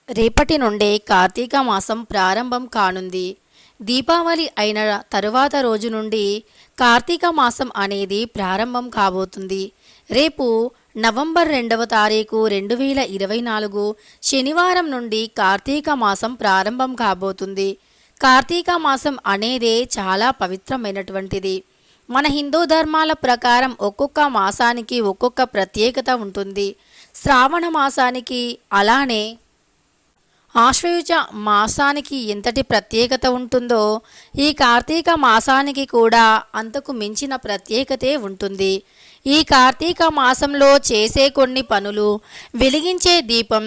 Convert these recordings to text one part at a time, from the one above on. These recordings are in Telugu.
రేపటి నుండే కార్తీక మాసం ప్రారంభం కానుంది. దీపావళి అయిన తరువాత రోజు నుండి కార్తీక మాసం అనేది ప్రారంభం కాబోతుంది. రేపు నవంబర్ 2వ తారీఖు 2024 శనివారం నుండి కార్తీక మాసం ప్రారంభం కాబోతుంది. కార్తీక మాసం అనేదే చాలా పవిత్రమైనటువంటిది. మన హిందూ ధర్మాల ప్రకారం ఒక్కొక్క మాసానికి ఒక్కొక్క ప్రత్యేకత ఉంటుంది. శ్రావణ మాసానికి అలానే ఆశ్వయుజ మాసానికి ఎంతటి ప్రత్యేకత ఉంటుందో ఈ కార్తీక మాసానికి కూడా అంతకు మించిన ప్రత్యేకతే ఉంటుంది. ఈ కార్తీక మాసంలో చేసే కొన్ని పనులు, వెలిగించే దీపం,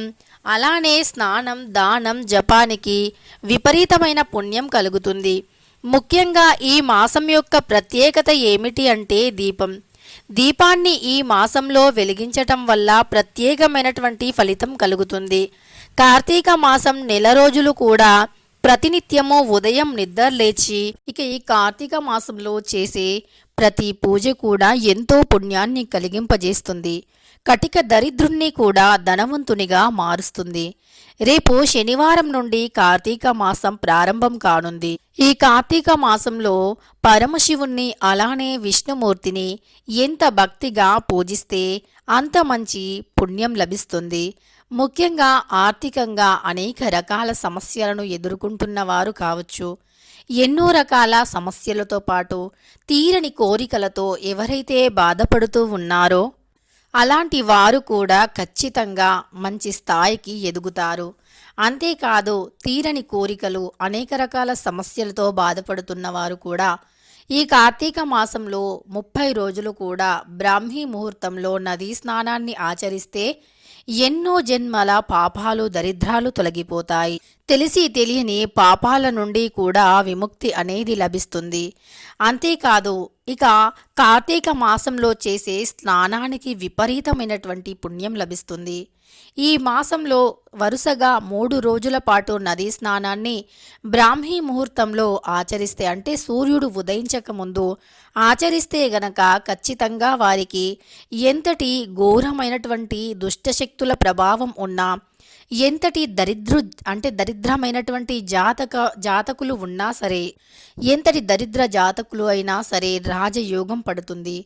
అలానే స్నానం, దానం, జపానికి విపరీతమైన పుణ్యం కలుగుతుంది. ముఖ్యంగా ఈ మాసం యొక్క ప్రత్యేకత ఏమిటి అంటే దీపం. దీపాన్ని ఈ మాసంలో వెలిగించటం వల్ల ప్రత్యేకమైనటువంటి ఫలితం కలుగుతుంది. కార్తీక మాసం నెల రోజులు కూడా ప్రతినిత్యము ఉదయం నిద్రలేచి ఈ కార్తీక మాసంలో చేసే ప్రతి పూజ కూడా ఎంతో పుణ్యాన్ని కలిగింపజేస్తుంది. కటిక దరిద్రుణ్ణి కూడా ధనవంతునిగా మారుస్తుంది. రేపు శనివారం నుండి కార్తీక మాసం ప్రారంభం కానుంది. ఈ కార్తీక మాసంలో పరమశివుణ్ణి అలానే విష్ణుమూర్తిని ఎంత భక్తిగా పూజిస్తే అంత మంచి పుణ్యం లభిస్తుంది. ముఖ్యంగా ఆర్థికంగా అనేక రకాల సమస్యలను ఎదుర్కొంటున్న వారు కావచ్చు, ఎన్నో రకాల సమస్యలతో పాటు తీరని కోరికలతో ఎవరైతే బాధపడుతూ ఉన్నారో అలాంటి వారు కూడా ఖచ్చితంగా మంచి స్థాయికి ఎదుగుతారు. అంతేకాదు తీరని కోరికలు, అనేక రకాల సమస్యలతో బాధపడుతున్న వారు కూడా ఈ కార్తీక మాసంలో 30 రోజులు కూడా బ్రాహ్మీ ముహూర్తంలో నదీ స్నానాన్ని ఆచరిస్తే ఎన్నో జన్మల పాపాలు, దరిద్రాలు తొలగిపోతాయి. తెలిసి తెలియని పాపాల నుండి కూడా విముక్తి అనేది లభిస్తుంది. అంతేకాదు కార్తీక మాసంలో చేసే స్నానానికి విపరీతమైనటువంటి పుణ్యం లభిస్తుంది. ఈ మాసంలో వరుసగా 3 రోజుల పాటు నదీ స్నానాన్ని బ్రాహ్మీ ముహూర్తంలో ఆచరిస్తే, అంటే సూర్యుడు ఉదయించక ముందు ఆచరిస్తే గనక ఖచ్చితంగా వారికి ఎంతటి ఘోరమైనటువంటి దుష్టశక్తుల ప్రభావం ఉన్నా, ఎంతటి దరిద్రమైనటువంటి జాతకులు ఉన్నా సరే, ఎంతటి దరిద్ర జాతకులు అయినా సరే రాజయోగం పడుతుంది.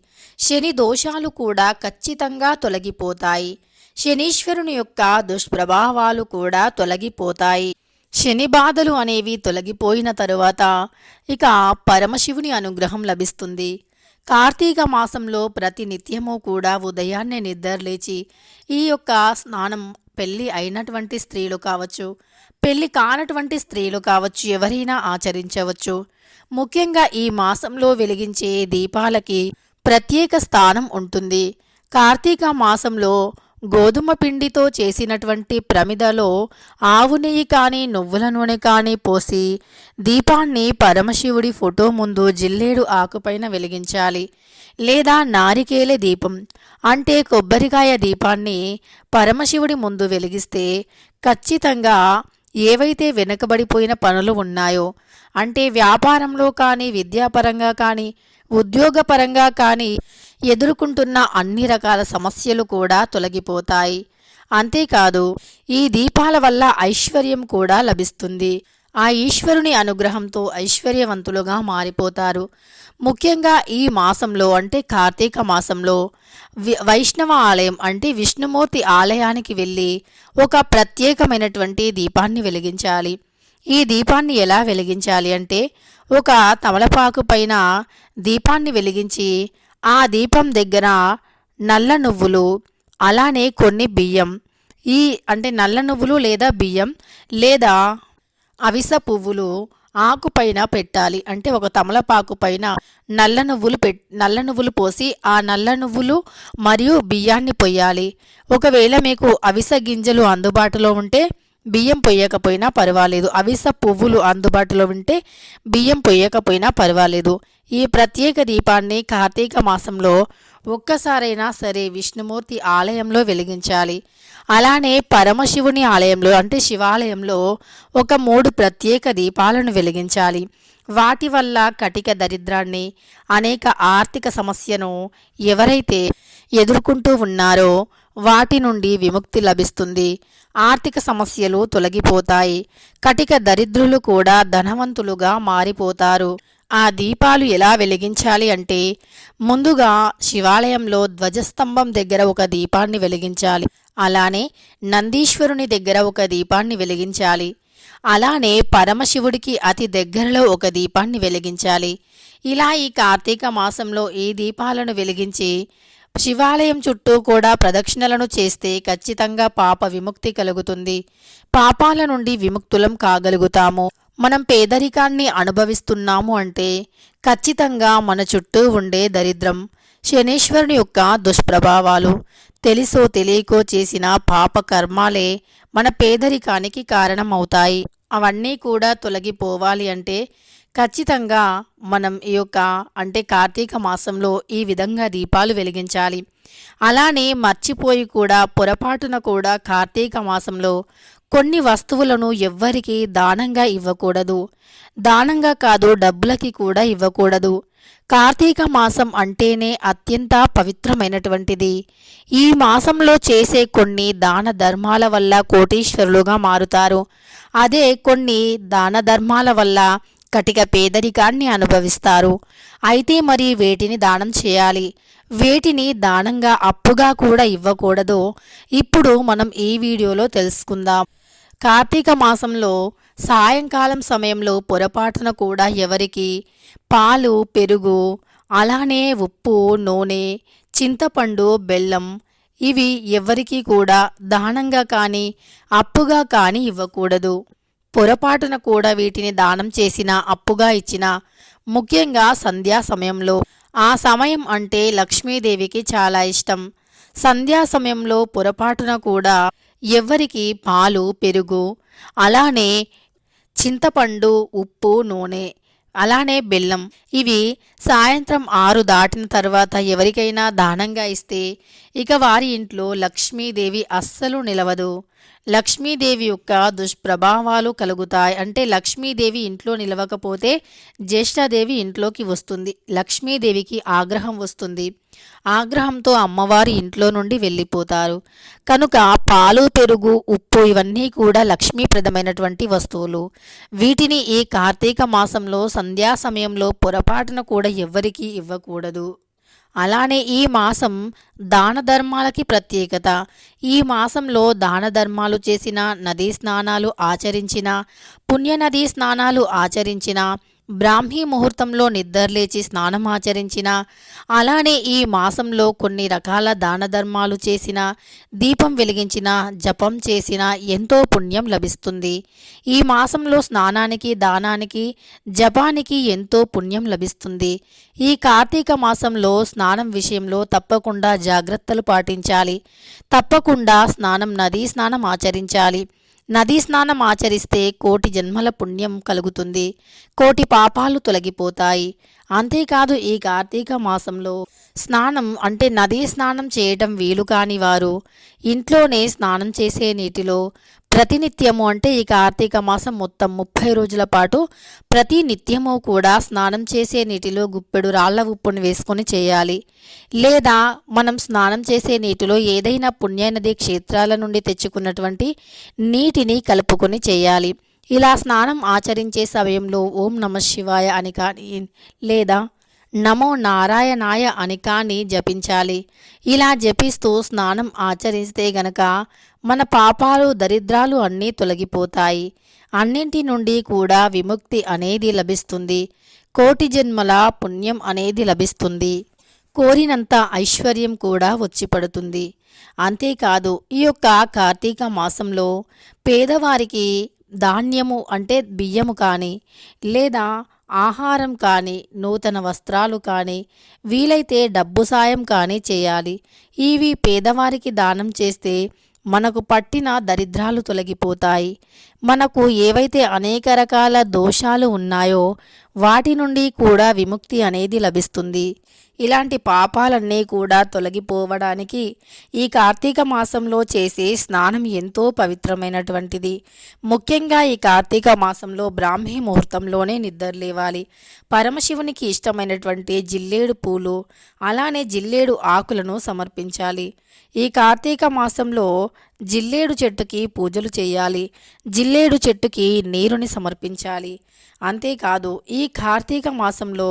శని దోషాలు కూడా ఖచ్చితంగా తొలగిపోతాయి. శనీశ్వరుని యొక్క దుష్ప్రభావాలు కూడా తొలగిపోతాయి. శని బాధలు అనేవి తొలగిపోయిన తరువాత పరమశివుని అనుగ్రహం లభిస్తుంది. కార్తీక మాసంలో ప్రతి నిత్యము కూడా ఉదయాన్నే నిద్రలేచి ఈ యొక్క స్నానం పెళ్ళి అయినటువంటి స్త్రీలు కావచ్చు, పెళ్ళి కానటువంటి స్త్రీలు కావచ్చు, ఎవరైనా ఆచరించవచ్చు. ముఖ్యంగా ఈ మాసంలో వెలిగించే దీపాలకి ప్రత్యేక స్థానం ఉంటుంది. కార్తీక మాసంలో గోధుమ పిండితో చేసినటువంటి ప్రమిదలో ఆవు నెయ్యి కానీ నువ్వుల నూనె కానీ పోసి దీపాన్ని పరమశివుడి ఫోటో ముందు జిల్లేడు ఆకుపైన వెలిగించాలి. లేదా నారికేల దీపం అంటే కొబ్బరికాయ దీపాన్ని పరమశివుడి ముందు వెలిగిస్తే ఖచ్చితంగా ఏవైతే వెనుకబడిపోయిన పనులు ఉన్నాయో, అంటే వ్యాపారంలో కానీ, విద్యాపరంగా కానీ, ఉద్యోగపరంగా కానీ ఎదుర్కొంటున్న అన్ని రకాల సమస్యలు కూడా తొలగిపోతాయి. అంతేకాదు ఈ దీపాల వల్ల ఐశ్వర్యం కూడా లభిస్తుంది. ఆ ఈశ్వరుని అనుగ్రహంతో ఐశ్వర్యవంతులుగా మారిపోతారు. ముఖ్యంగా ఈ మాసంలో అంటే కార్తీక మాసంలో వైష్ణవ ఆలయం అంటే విష్ణుమూర్తి ఆలయానికి వెళ్ళి ఒక ప్రత్యేకమైనటువంటి దీపాన్ని వెలిగించాలి. ఈ దీపాన్ని ఎలా వెలిగించాలి అంటే ఒక తమలపాకు పైన దీపాన్ని వెలిగించి ఆ దీపం దగ్గర నల్ల నువ్వులు, అలానే కొన్ని బియ్యం, నల్ల నువ్వులు లేదా బియ్యం లేదా అవిస పువ్వులు ఆకుపైన పెట్టాలి. అంటే ఒక తమలపాకు పైన నల్ల నువ్వులు పోసి ఆ నల్ల నువ్వులు మరియు బియ్యాన్ని పొయ్యాలి. ఒకవేళ మీకు అవిస గింజలు అందుబాటులో ఉంటే బియ్యం పొయ్యకపోయినా పర్వాలేదు. అవిస పువ్వులు అందుబాటులో ఉంటే బియ్యం పొయ్యకపోయినా పర్వాలేదు. ఈ ప్రత్యేక దీపాన్ని కార్తీక మాసంలో ఒక్కసారైనా సరే విష్ణుమూర్తి ఆలయంలో వెలిగించాలి. అలానే పరమశివుని ఆలయంలో అంటే శివాలయంలో ఒక 3 ప్రత్యేక దీపాలను వెలిగించాలి. వాటి వల్ల కటిక దరిద్రాన్ని, అనేక ఆర్థిక సమస్యను ఎవరైతే ఎదుర్కొంటూ ఉన్నారో వాటి నుండి విముక్తి లభిస్తుంది. ఆర్థిక సమస్యలు తొలగిపోతాయి. కటిక దరిద్రులు కూడా ధనవంతులుగా మారిపోతారు. ఆ దీపాలు ఎలా వెలిగించాలి అంటే, ముందుగా శివాలయంలో ధ్వజస్తంభం దగ్గర ఒక దీపాన్ని వెలిగించాలి. అలానే నందీశ్వరుని దగ్గర ఒక దీపాన్ని వెలిగించాలి. అలానే పరమశివుడికి అతి దగ్గరలో ఒక దీపాన్ని వెలిగించాలి. ఇలా ఈ కార్తీక మాసంలో ఈ దీపాలను వెలిగించి శివాలయం చుట్టూ కూడా ప్రదక్షిణలను చేస్తే ఖచ్చితంగా పాప విముక్తి కలుగుతుంది. పాపాల నుండి విముక్తులం కాగలుగుతాము. మనం పేదరికాన్ని అనుభవిస్తున్నాము అంటే ఖచ్చితంగా మన చుట్టూ ఉండే దరిద్రం, శనీశ్వరుని యొక్క దుష్ప్రభావాలు, తెలిసో తెలియకో చేసిన పాప కర్మాలే మన పేదరికానికి కారణమవుతాయి. అవన్నీ కూడా తొలగిపోవాలి అంటే ఖచ్చితంగా మనం ఈ యొక్క అంటే కార్తీక మాసంలో ఈ విధంగా దీపాలు వెలిగించాలి. అలానే మర్చిపోయి కూడా పొరపాటున కూడా కార్తీక మాసంలో కొన్ని వస్తువులను ఎవ్వరికీ దానంగా ఇవ్వకూడదు. దానంగా కాదు, డబ్బులకి కూడా ఇవ్వకూడదు. కార్తీక మాసం అంటేనే అత్యంత పవిత్రమైనటువంటిది. ఈ మాసంలో చేసే కొన్ని దాన ధర్మాల వల్ల కోటీశ్వరులుగా మారుతారు. అదే కొన్ని దాన ధర్మాల వల్ల కటిక పేదరికాన్ని అనుభవిస్తారు. అయితే మరి వేటిని దానం చేయాలి, వేటిని దానంగా అప్పుగా కూడా ఇవ్వకూడదో ఇప్పుడు మనం ఈ వీడియోలో తెలుసుకుందాం. కార్తీక మాసంలో సాయంకాలం సమయంలో పొరపాటున కూడా ఎవరికి పాలు, పెరుగు, అలానే ఉప్పు, నూనె, చింతపండు, బెల్లం ఇవి ఎవరికీ కూడా దానంగా కానీ అప్పుగా కానీ ఇవ్వకూడదు. పొరపాటున కూడా వీటిని దానం చేసినా అప్పుగా ఇచ్చినా, ముఖ్యంగా సంధ్యా సమయంలో, ఆ సమయం అంటే లక్ష్మీదేవికి చాలా ఇష్టం. సంధ్యా సమయంలో పొరపాటున కూడా ఎవ్వరికి పాలు, పెరుగు, అలానే చింతపండు, ఉప్పు, నూనె, అలానే బెల్లం ఇవి సాయంత్రం 6 దాటిన తర్వాత ఎవరికైనా దానంగా ఇస్తే ఇక వారి ఇంట్లో లక్ష్మీదేవి అస్సలు నిలవదు. లక్ష్మీదేవి యొక్క దుష్ప్రభావాలు కలుగుతాయి. అంటే లక్ష్మీదేవి ఇంట్లో నిలవకపోతే జ్యేష్ఠాదేవి ఇంట్లోకి వస్తుంది. లక్ష్మీదేవికి ఆగ్రహం వస్తుంది. ఆగ్రహంతో అమ్మవారి ఇంట్లో నుండి వెళ్ళిపోతారు. కనుక పాలు, పెరుగు, ఉప్పు ఇవన్నీ కూడా లక్ష్మీప్రదమైనటువంటి వస్తువులు. వీటిని ఈ కార్తీక మాసంలో సంధ్యా సమయంలో పొరపాటున కూడా ఎవ్వరికీ ఇవ్వకూడదు. అలానే ఈ మాసం దాన ధర్మాలకి ప్రత్యేకత. ఈ మాసంలో దాన ధర్మాలు చేసిన, నదీ స్నానాలు ఆచరించిన, పుణ్యనదీ స్నానాలు ఆచరించిన, బ్రాహ్మీ ముహూర్తంలో నిద్రలేచి స్నానం ఆచరించిన, అలానే ఈ మాసంలో కొన్ని రకాల దాన ధర్మాలు చేసిన, దీపం వెలిగించిన, జపం చేసిన ఎంతో పుణ్యం లభిస్తుంది. ఈ మాసంలో స్నానానికి, దానానికి, జపానికి ఎంతో పుణ్యం లభిస్తుంది. ఈ కార్తీక మాసంలో స్నానం విషయంలో తప్పకుండా జాగ్రత్తలు పాటించాలి. తప్పకుండా నదీ స్నానం ఆచరించాలి. నదీ స్నానం ఆచరిస్తే కోటి జన్మల పుణ్యం కలుగుతుంది. కోటి పాపాలు తొలగిపోతాయి. అంతేకాదు ఈ కార్తీక మాసంలో స్నానం అంటే నదీ స్నానం చేయటం వీలు కాని వారు ఇంట్లోనే స్నానం చేసే నీటిలో ప్రతినిత్యము అంటే ఈ కార్తీక మాసం మొత్తం 30 రోజుల పాటు ప్రతి నిత్యము కూడా స్నానం చేసే నీటిలో గుప్పెడు రాళ్ల ఉప్పుని వేసుకొని చేయాలి. లేదా మనం స్నానం చేసే నీటిలో ఏదైనా పుణ్యనది క్షేత్రాల నుండి తెచ్చుకున్నటువంటి నీటిని కలుపుకొని చేయాలి. ఇలా స్నానం ఆచరించే సమయంలో ఓం నమః శివాయ అని కానీ లేదా నమో నారాయణాయ అని కానీ జపించాలి. ఇలా జపిస్తూ స్నానం ఆచరిస్తే గనక మన పాపాలు, దరిద్రాలు అన్నీ తొలగిపోతాయి. అన్నింటి నుండి కూడా విముక్తి అనేది లభిస్తుంది. కోటి జన్మల పుణ్యం అనేది లభిస్తుంది. కోరినంత ఐశ్వర్యం కూడా వచ్చి పడుతుంది. అంతేకాదు ఈ యొక్క కార్తీక మాసంలో పేదవారికి ధాన్యము అంటే బియ్యము కానీ లేదా ఆహారం కానీ, నూతన వస్త్రాలు కానీ, వీలైతే డబ్బు సాయం కానీ చేయాలి. ఇవి పేదవారికి దానం చేస్తే మనకు పట్టిన దరిద్రాలు తొలగిపోతాయి. మనకు ఏవైతే అనేక రకాల దోషాలు ఉన్నాయో వాటి నుండి కూడా విముక్తి అనేది లభిస్తుంది. ఇలాంటి పాపాలన్నీ కూడా తొలగిపోవడానికి ఈ కార్తీక మాసంలో చేసే స్నానం ఎంతో పవిత్రమైనటువంటిది. ముఖ్యంగా ఈ కార్తీక మాసంలో బ్రాహ్మీ ముహూర్తంలోనే నిద్రలేవాలి. పరమశివునికి ఇష్టమైనటువంటి జిల్లేడు పూలు అలానే జిల్లేడు ఆకులను సమర్పించాలి. ఈ కార్తీక మాసంలో జిల్లేడు చెట్టుకి పూజలు చేయాలి. జిల్లేడు చెట్టుకి నీరుని సమర్పించాలి. అంతేకాదు ఈ కార్తీక మాసంలో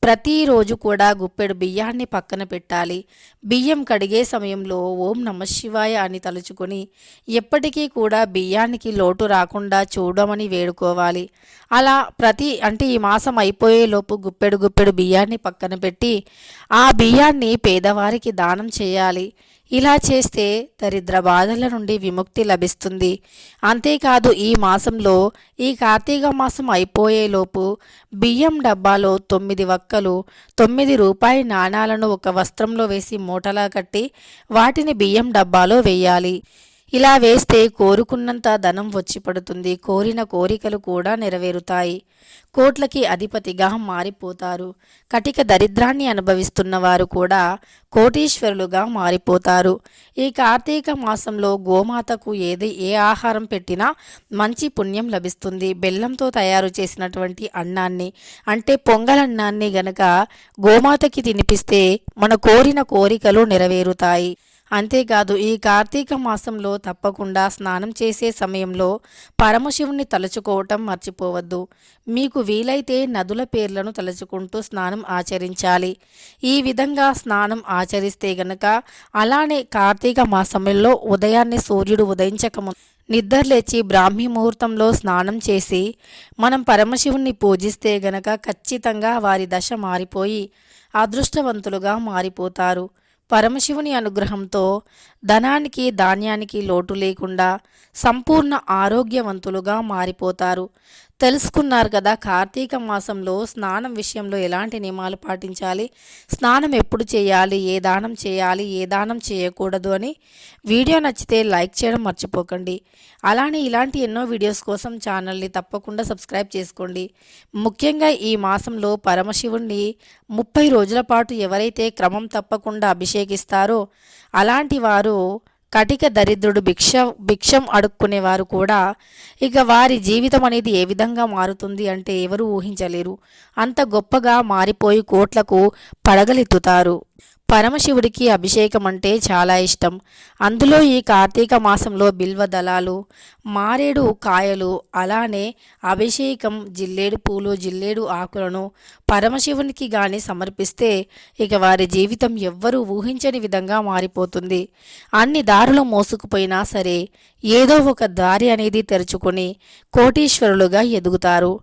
ప్రతిరోజు కూడా గుప్పెడు బియ్యాన్ని పక్కన పెట్టాలి. బియ్యం కడిగే సమయంలో ఓం నమఃశివాయ అని తలుచుకొని ఎప్పటికీ కూడా బియ్యానికి లోటు రాకుండా చూడమని వేడుకోవాలి. అలా ఈ మాసం అయిపోయేలోపు గుప్పెడు బియ్యాన్ని పక్కన పెట్టి ఆ బియ్యాన్ని పేదవారికి దానం చేయాలి. ఇలా చేస్తే దరిద్ర బాధల నుండి విముక్తి లభిస్తుంది. అంతేకాదు ఈ మాసంలో ఈ కార్తీక మాసం అయిపోయేలోపు బియ్యం డబ్బాలో 9 వక్కలు 9 రూపాయి నాణాలను ఒక వస్త్రంలో వేసి మూటలా కట్టి వాటిని బియ్యం డబ్బాలో వేయాలి. ఇలా వేస్తే కోరుకున్నంత ధనం వచ్చి పడుతుంది. కోరిన కోరికలు కూడా నెరవేరుతాయి. కోట్లకి అధిపతిగా మారిపోతారు. కటిక దరిద్రాన్ని అనుభవిస్తున్న వారు కూడా కోటీశ్వరులుగా మారిపోతారు. ఈ కార్తీక మాసంలో గోమాతకు ఏ ఆహారం పెట్టినా మంచి పుణ్యం లభిస్తుంది. బెల్లంతో తయారు చేసినటువంటి అన్నాన్ని అంటే పొంగలన్నాన్ని గనక గోమాతకి తినిపిస్తే మన కోరిన కోరికలు నెరవేరుతాయి. అంతేకాదు ఈ కార్తీక మాసంలో తప్పకుండా స్నానం చేసే సమయంలో పరమశివుని తలుచుకోవటం మర్చిపోవద్దు. మీకు వీలైతే నదుల పేర్లను తలుచుకుంటూ స్నానం ఆచరించాలి. ఈ విధంగా స్నానం ఆచరిస్తే గనక అలానే కార్తీక మాసంలో ఉదయాన్నే సూర్యుడు ఉదయించకముందు నిద్రలేచి బ్రాహ్మీ ముహూర్తంలో స్నానం చేసి మనం పరమశివుణ్ణి పూజిస్తే గనక ఖచ్చితంగా వారి దశ మారిపోయి అదృష్టవంతులుగా మారిపోతారు. పరమశివుని అనుగ్రహంతో ధనానికి ధాన్యానికి లోటు లేకుండా సంపూర్ణ ఆరోగ్యవంతులుగా మారిపోతారు. తెలుసుకున్నారు కదా కార్తీక మాసంలో స్నానం విషయంలో ఎలాంటి నియమాలు పాటించాలి, స్నానం ఎప్పుడు చేయాలి, ఏ దానం చేయాలి, ఏ దానం చేయకూడదు అని. వీడియో నచ్చితే లైక్ చేయడం మర్చిపోకండి. అలానే ఇలాంటి ఎన్నో వీడియోస్ కోసం ఛానల్ని తప్పకుండా సబ్స్క్రైబ్ చేసుకోండి. ముఖ్యంగా ఈ మాసంలో పరమశివుణ్ణి 30 రోజుల పాటు ఎవరైతే క్రమం తప్పకుండా అభిషేకిస్తారో అలాంటి వారు కటిక దరిద్రుడు భిక్షం అడుక్కునేవారు కూడా ఇక వారి జీవితం అనేది ఏ విధంగా మారుతుంది అంటే ఎవరు ఊహించలేరు. అంత గొప్పగా మారిపోయి కోట్లకు పడగలెత్తుతారు. పరమశివుడికి అభిషేకం అంటే చాలా ఇష్టం. అందులో ఈ కార్తీక మాసంలో బిల్వ దళాలు, మారేడు కాయలు, అలానే అభిషేకం జిల్లేడు పూలు, జిల్లేడు ఆకులను పరమశివునికి గాని సమర్పిస్తే ఇక వారి జీవితం ఎవ్వరూ ఊహించని విధంగా మారిపోతుంది. అన్ని దారులు మోసుకుపోయినా సరే ఏదో ఒక దారి అనేది తెరుచుకొని కోటీశ్వరులుగా ఎదుగుతారు.